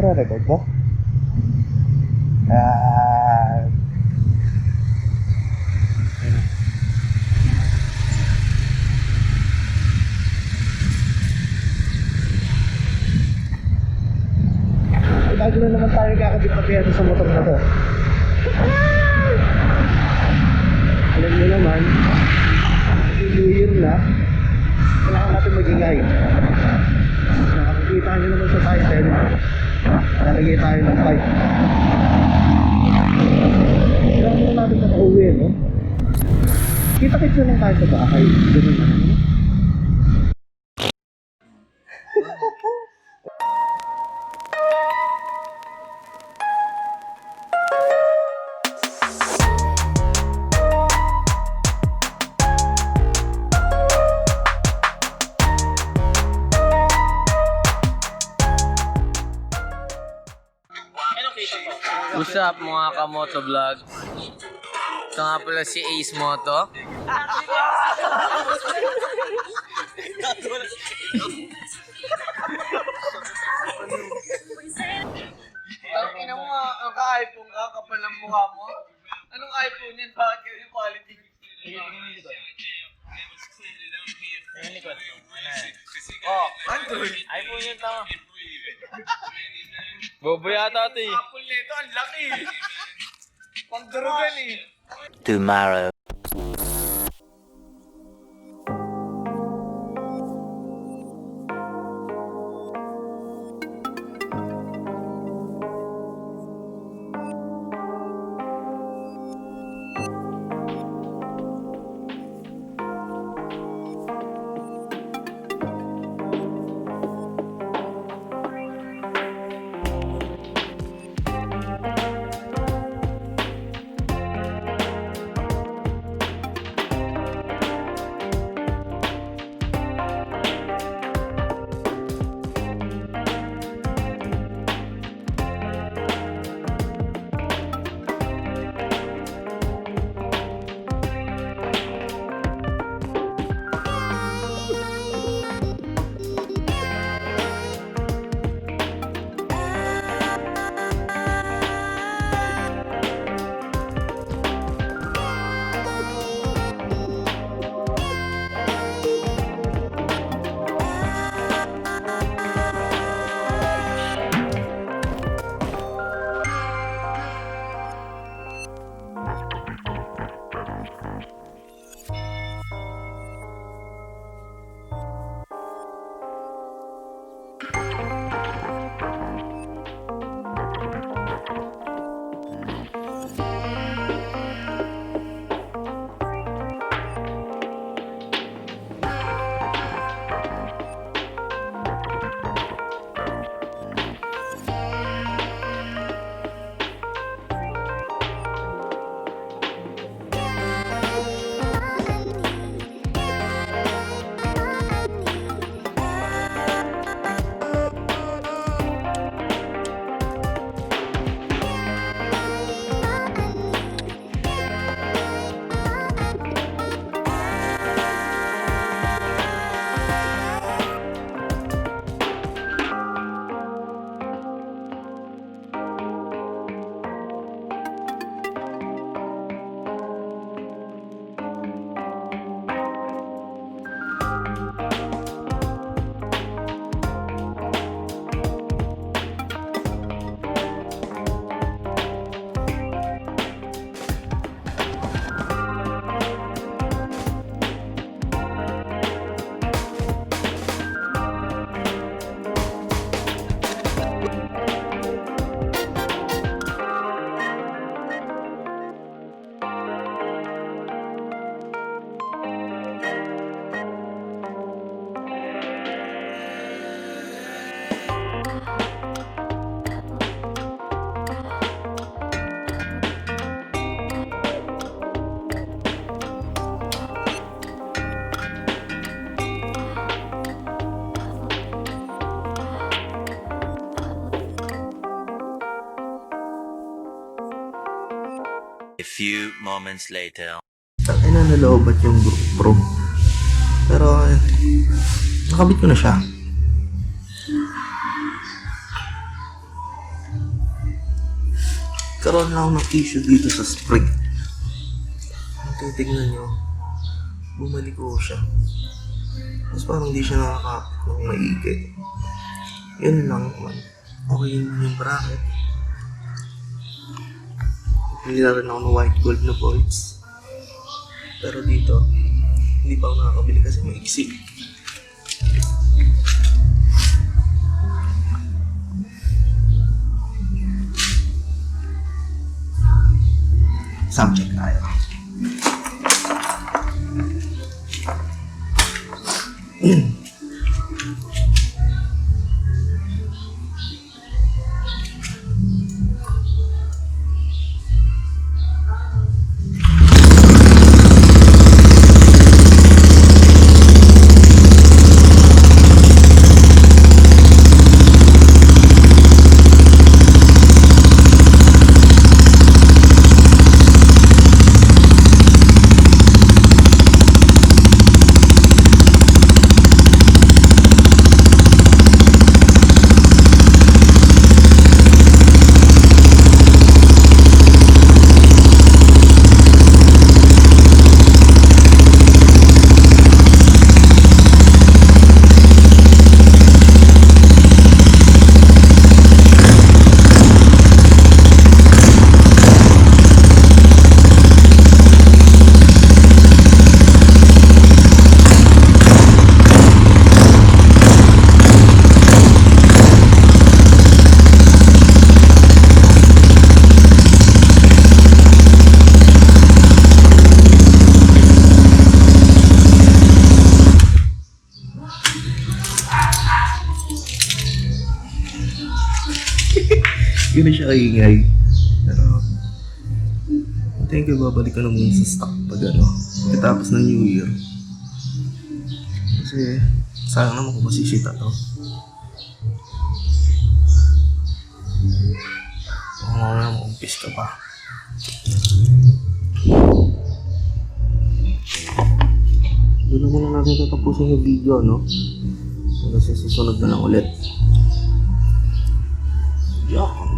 Nare-record ko? Yan. Bago na naman tayo kakabit-papihan sa motor na to. Alam nyo naman, New Year na, kailangan natin mag-ingay. Nakakikita nyo naman sa title, nalagay tayo ng bike. Kailangan muna natin makauwi, no? Kita-kits na lang tayo sa bahay. Ganun na, no? What's up mga kamoto vlog? Ito nga pala si Ace Moto. Tangina mo, ang ka-iPhone ka, kapal ng mukha mo. Anong iPhone yan? Bakit yung quality? Ayan likod. Oh, Android. iPhone yan tama. Bobo yata ito eh. Apple nito, ang laki eh. Pangdurugan eh. Tomorrow. A few moments later. Ay na, naloobat yung bro. Pero, eh, nakabit ko na siya. nagkaroon lang ako ng issue dito sa spring. Kung titignan nyo, bumalik ko siya. Tapos parang hindi siya nakakapit ng maigi. Yun lang man. Okay yun yung bracket. Hindi na rin ako ng white gold na bolts. Pero dito, hindi pa ako nakakabili kasi maiksi. Sound check tayo. Yun na siya kaingay. Pero, thank you, babalik ka na muna sa stock pag ano, pagkatapos ng New Year. Kasi, sayang naman kung masisita to. Baka mamaya mag-umpis ka pa. Doon na muna natin tatapusin yung video, no? Hanggang sa susunod na lang ulit. Yuck!